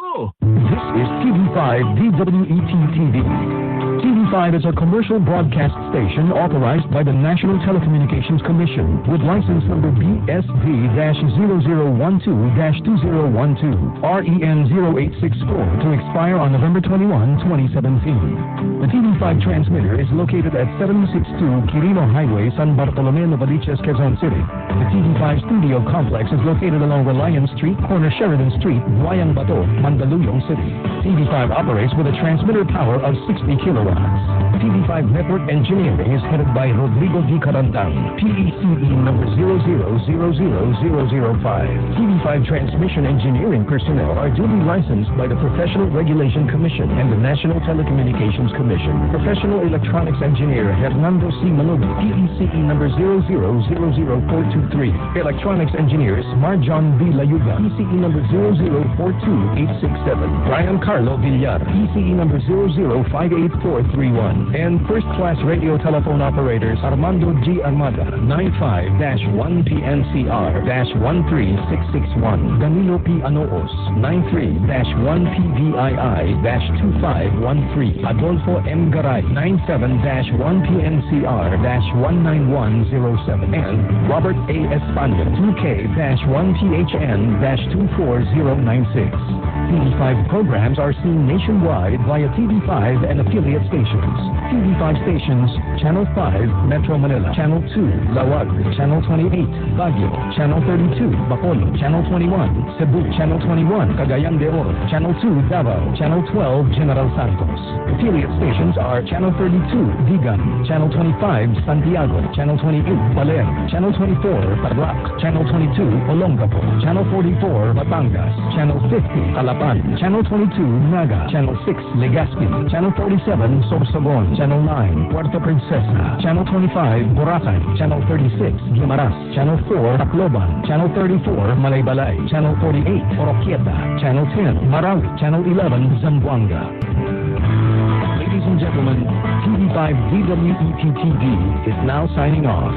ko. This is TV5 DWET-TV. TV5 is a commercial broadcast station authorized by the National Telecommunications Commission with license number BSD-0012-2012, REN 0864 to expire on November 21, 2017. The TV5 transmitter is located at 762 Quirino Highway, San Bartolome, Novaliches, Quezon City. The TV5 studio complex is located along Reliance Street, corner Sheridan Street, Guayang Bato, Mandaluyong City. TV5 operates with a transmitter power of 60 kilowatts. TV5 network engineering is headed by Rodrigo D. Carantang, PECE number 0000005. TV5 transmission engineering personnel are duly licensed by the Professional Regulation Commission and the National Telecommunications Commission. Professional Electronics Engineer Hernando C. Malobi, PECE number 0000423. Electronics Engineers Marjon B. Layuga, PECE number 0042867. Brian Carlo Villar, PECE number 0058431. And first-class radio telephone operators Armando G. Armada, 95-1PNCR-13661. Danilo P. Anoos, 93-1PVII-2513. Adolfo M. Garay, 97-1PNCR-19107. And Robert A. Espano, 2K-1PHN-24096. TV5 programs are seen nationwide via TV5 and affiliate stations. TV5 stations, Channel 5, Metro Manila, Channel 2, Lawag, Channel 28, Baguio, Channel 32, Bacolod, Channel 21, Cebu, Channel 21, Cagayan de Oro, Channel 2, Davao, Channel 12, General Santos. Affiliate stations are Channel 32, Vigan, Channel 25, Santiago, Channel 28, Baler, Channel 24, Tarlac, Channel 22, Olongapo, Channel 44, Batangas, Channel 50, Alapan, Channel 22, Naga, Channel 6, Legazpi, Channel 47, Sorsogon, Channel 9, Puerto Princesa, Channel 25, Boracay, Channel 36, Guimaras, Channel 4, Tacloban, Channel 34, Malaybalay, Channel 48, Oroquieta, Channel 10, Marawi, Channel 11, Zamboanga. Ladies and gentlemen, TV5 DWET-TV is now signing off.